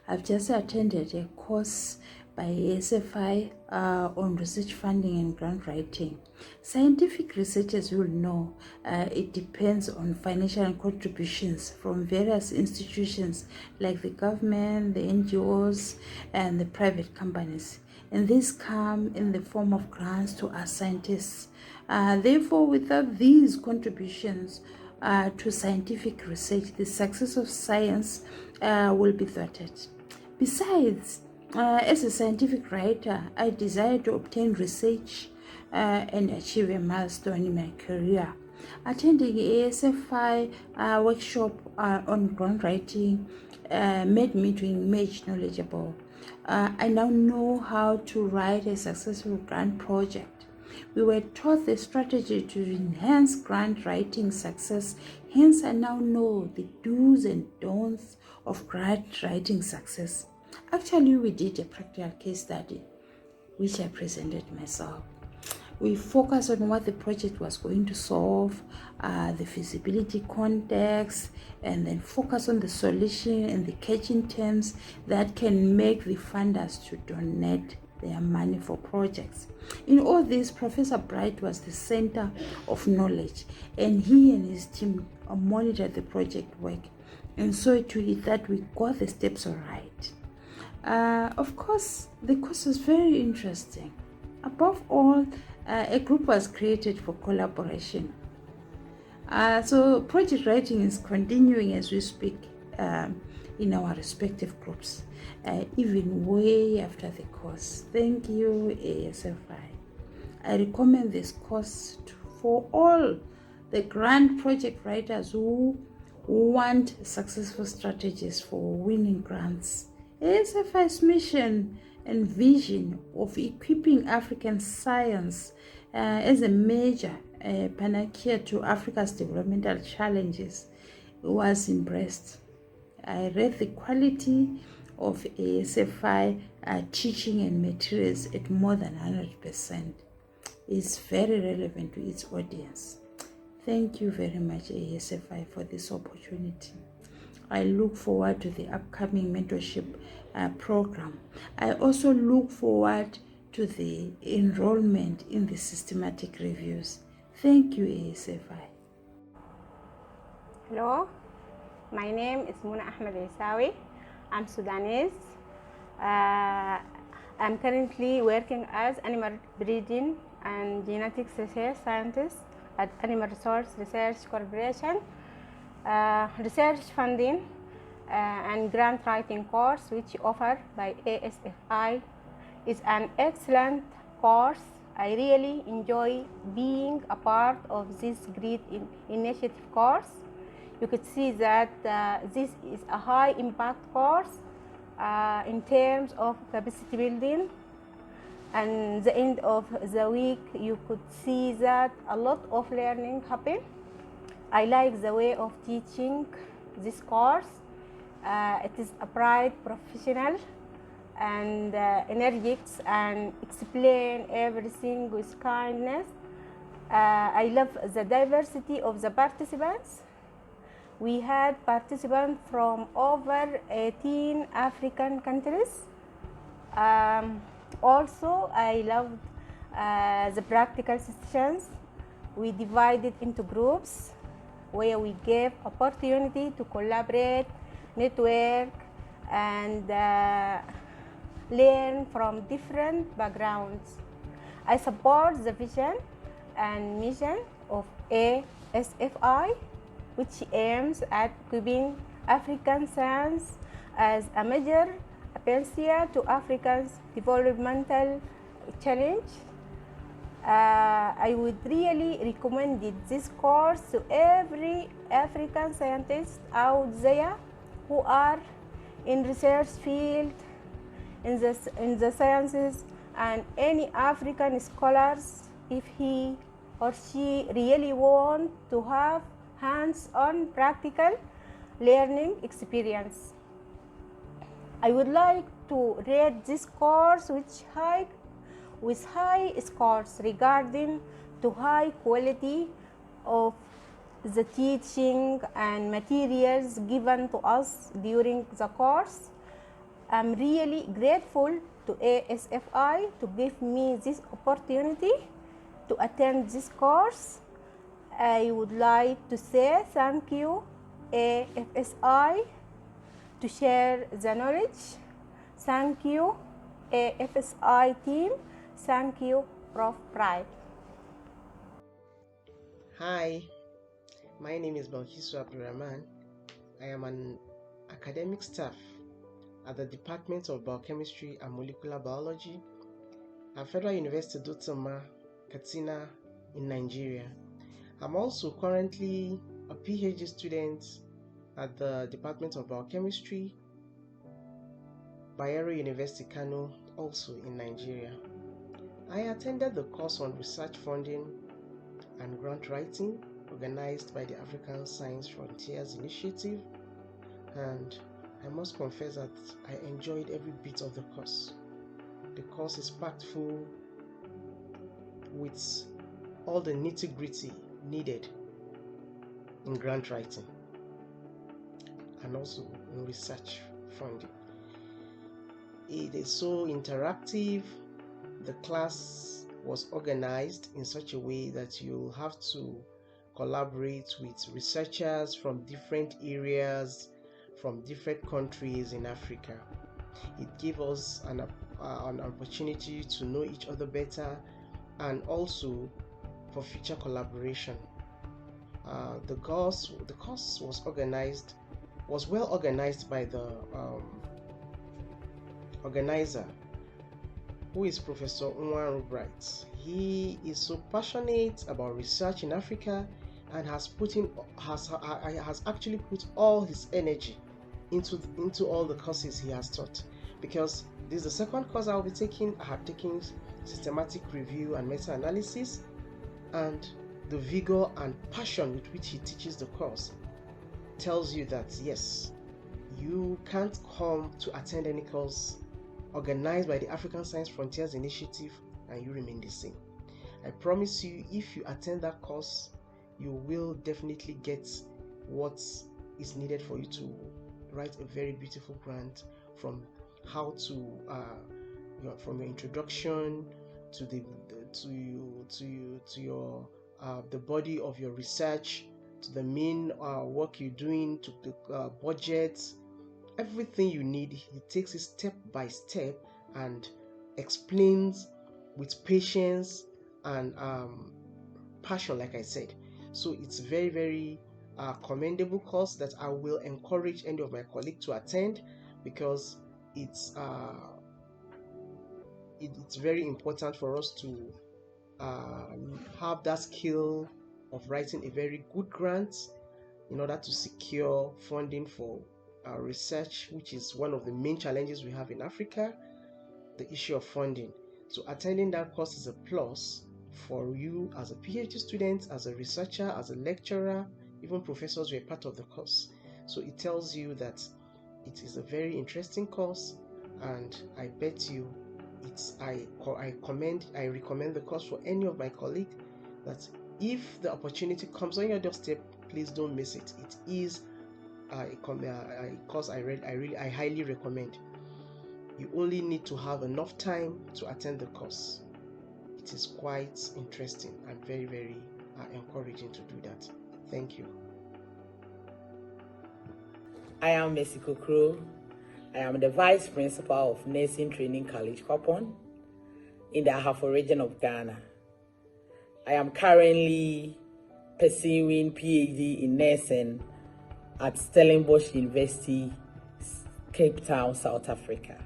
I've just attended a course by ASFI on research funding and grant writing. Scientific research, as you will know, it depends on financial contributions from various institutions like the government, the NGOs, and the private companies. And these come in the form of grants to us scientists. Therefore, without these contributions to scientific research, the success of science will be thwarted. Besides, as a scientific writer, I desire to obtain research and achieve a milestone in my career. Attending ASFI workshop on grant writing made me to emerge knowledgeable. I now know how to write a successful grant project. We were taught the strategy to enhance grant writing success. Hence, I now know the do's and don'ts of grant writing success. Actually, we did a practical case study, which I presented myself. We focused on what the project was going to solve, the feasibility context, and then focus on the solution and the catching terms that can make the funders to donate their money for projects. In all this, Professor Bright was the center of knowledge, and he and his team monitored the project work and saw to it that we got the steps right. Of course, the course was very interesting. Above all, a group was created for collaboration. So project writing is continuing as we speak in our respective groups, even way after the course. Thank you, ASFI. I recommend this course for all the grant project writers who want successful strategies for winning grants. ASFI's mission and vision of equipping African science as a major panacea to Africa's developmental challenges was embraced. I read the quality of ASFI teaching and materials at more than 100% is very relevant to its audience. Thank you very much, ASFI, for this opportunity. I look forward to the upcoming mentorship program. I also look forward to the enrollment in the systematic reviews. Thank you, ASFI. Hello, my name is Muna Ahmed Isawi. I'm Sudanese. I'm currently working as animal breeding and genetics research scientist at Animal Resource Research Corporation. Research funding and grant writing course which offered by ASFI is an excellent course. I really enjoy being a part of this great initiative course. You could see that this is a high impact course in terms of capacity building, and the end of the week you could see that a lot of learning happened. I like the way of teaching this course. It is a bright, professional and energetic, and explain everything with kindness. I love the diversity of the participants. We had participants from over 18 African countries. Also, I loved the practical sessions. We divided into groups where we gave opportunity to collaborate, network, and learn from different backgrounds. I support the vision and mission of ASFI, which aims at equipping African science as a major panacea to Africa's developmental challenge. I would really recommend this course to every African scientist out there who are in research field, in the sciences, and any African scholars if he or she really want to have hands-on practical learning experience. I would like to rate this course with high scores regarding to high quality of the teaching and materials given to us during the course. I'm really grateful to ASFI to give me this opportunity to attend this course. I would like to say thank you, AFSI, to share the knowledge. Thank you, AFSI team. Thank you, Prof. Pride. Hi, my name is Balkisu Abdulrahman. I am an academic staff at the Department of Biochemistry and Molecular Biology at Federal University Dutama, Katsina in Nigeria. I'm also currently a PhD student at the Department of Biochemistry, Bayero University Kano, also in Nigeria. I attended the course on research funding and grant writing organized by the African Science Frontiers Initiative, and I must confess that I enjoyed every bit of the course. The course is packed full with all the nitty-gritty needed in grant writing and also in research funding. It is so interactive. The class was organized in such a way that you have to collaborate with researchers from different areas, from different countries in Africa. It gave us an opportunity to know each other better and also for future collaboration. The course was well organized by the organizer, who is Professor Unwaru Bright. He is so passionate about research in Africa and has actually put all his energy into all the courses he has taught. Because this is the second course I will be taking. I have taken systematic review and meta-analysis, and the vigor and passion with which he teaches the course tells you that yes, You can't come to attend any course organized by the African Science Frontiers Initiative and you remain the same. I promise you, if you attend that course, you will definitely get what is needed for you to write a very beautiful grant, from how to from your introduction to the body of your research, to the main work you're doing, to the budget, everything you need. He takes it step by step and explains with patience and passion, like I said. So it's very, very commendable course that I will encourage any of my colleagues to attend, because it's very important for us to have that skill of writing a very good grant in order to secure funding for research, which is one of the main challenges we have in Africa, the issue of funding. So attending that course is a plus for you as a PhD student, as a researcher, as a lecturer, even professors who are part of the course. So it tells you that it is a very interesting course, and I bet you I recommend the course for any of my colleagues, that if the opportunity comes on your doorstep, please don't miss it. It is a course I highly recommend. You only need to have enough time to attend the course. It is quite interesting and very, very encouraging to do that. Thank you. I am Messi Kokro. I am the Vice Principal of Nursing Training College, Kopon, in the Ahafo region of Ghana. I am currently pursuing PhD in nursing at Stellenbosch University, Cape Town, South Africa.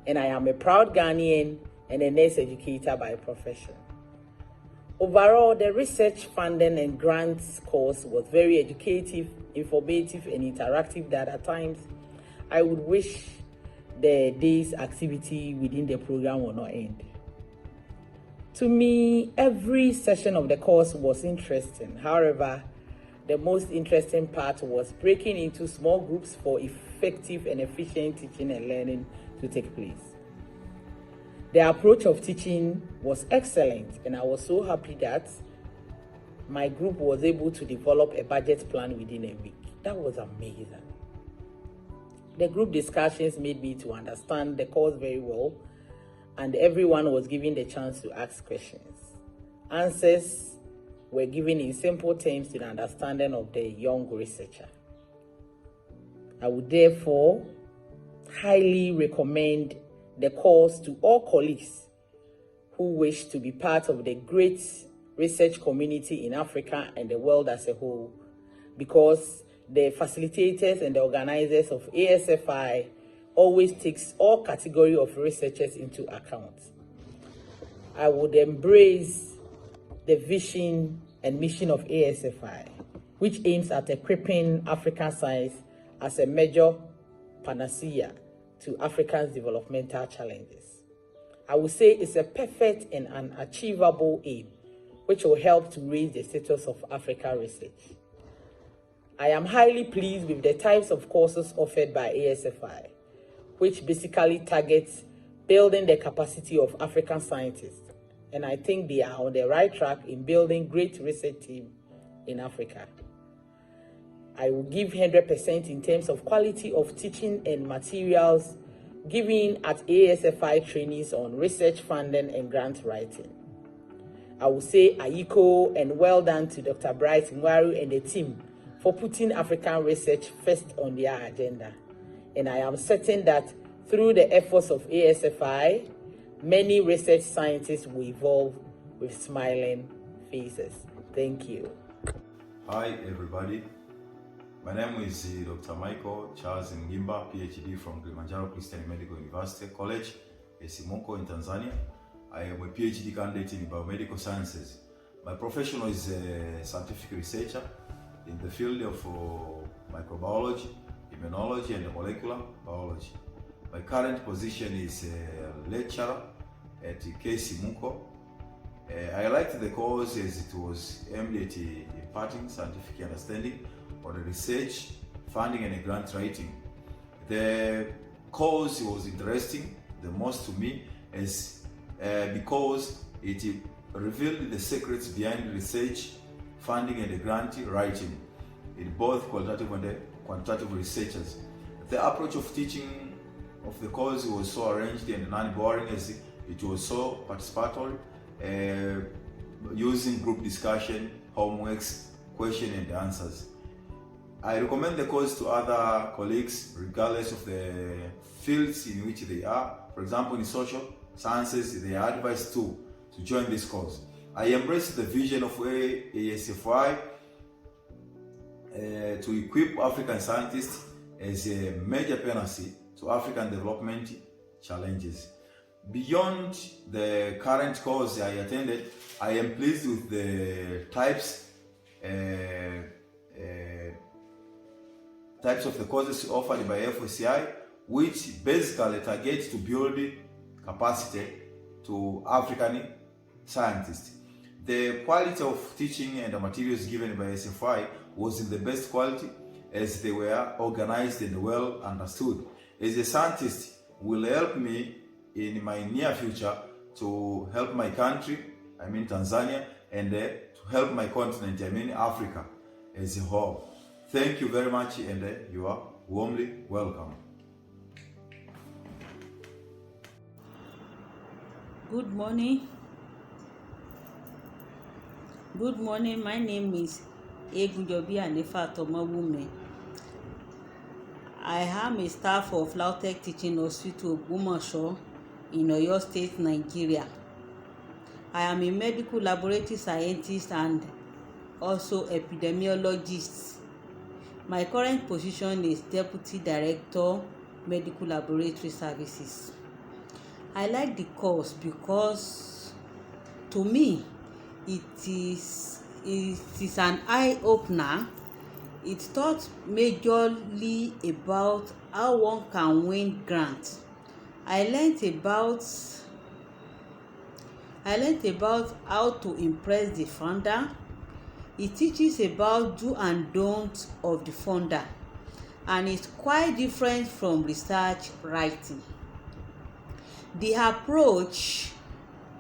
And I am a proud Ghanaian and a nurse educator by profession. Overall, the research funding and grants course was very educative, informative, and interactive that at times I would wish the day's activity within the program will not end. To me, every session of the course was interesting. However, the most interesting part was breaking into small groups for effective and efficient teaching and learning to take place. The approach of teaching was excellent, and I was so happy that my group was able to develop a budget plan within a week. That was amazing. The group discussions made me to understand the course very well, and everyone was given the chance to ask questions. Answers were given in simple terms to the understanding of the young researcher. I would therefore highly recommend the course to all colleagues who wish to be part of the great research community in Africa and the world as a whole, because the facilitators and the organizers of ASFI always takes all category of researchers into account. I would embrace the vision and mission of ASFI, which aims at equipping African science as a major panacea to Africa's developmental challenges. I would say it's a perfect and an achievable aim, which will help to raise the status of African research. I am highly pleased with the types of courses offered by ASFI, which basically targets building the capacity of African scientists. And I think they are on the right track in building great research team in Africa. I will give 100% in terms of quality of teaching and materials given at ASFI trainings on research funding and grant writing. I will say Ayiko and well done to Dr. Bright Ngwaru and the team for putting African research first on their agenda. And I am certain that through the efforts of ASFI, many research scientists will evolve with smiling faces. Thank you. Hi everybody. My name is Dr. Michael Charles Ngimba, PhD from Kilimanjaro Christian Medical University College, Esimoko in Tanzania. I am a PhD candidate in biomedical sciences. My profession is a scientific researcher in the field of microbiology, immunology, and molecular biology. My current position is a lecturer at Esimoko. I liked the course as it was aimed at imparting scientific understanding on the research funding and grant writing. The course was interesting the most to me is because it revealed the secrets behind research, funding and grant writing in both qualitative and quantitative researchers. The approach of teaching of the course was so arranged and non-boring as it was so participatory, using group discussion, homeworks, question and answers. I recommend the course to other colleagues regardless of the fields in which they are. For example, in social sciences, they are advised to join this course. I embrace the vision of ASFI to equip African scientists as a major penalty to African development challenges. Beyond the current course I attended, I am pleased with the types of the courses offered by FSCI, which basically target to build capacity to African scientists. The quality of teaching and the materials given by ASFI was in the best quality as they were organized and well understood. As a scientist, will help me in my near future to help my country, I mean Tanzania, and to help my continent, I mean Africa as a whole. Thank you very much, and you are warmly welcome. Good morning. Good morning. My name is Egunjobi Anefa Tomawume. I am a staff of Lautech Teaching Hospital, Ogbomoso, in Oyo State, Nigeria. I am a medical laboratory scientist and also epidemiologist. My current position is Deputy Director, Medical Laboratory Services. I like the course because, to me, it is an eye-opener. It taught majorly about how one can win grants. I learned about how to impress the funder. It teaches about do and don't of the funder, and it's quite different from research writing. The approach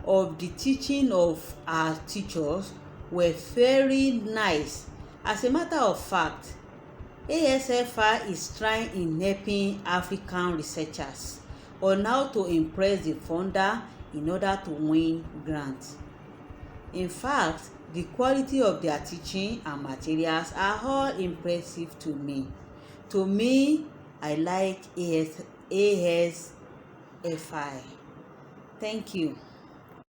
of the teaching of our teachers were very nice. As a matter of fact, ASFI is trying in helping African researchers on how to impress the funder in order to win grants. In fact, the quality of their teaching and materials are all impressive to me. To me, I like ASFI. Thank you.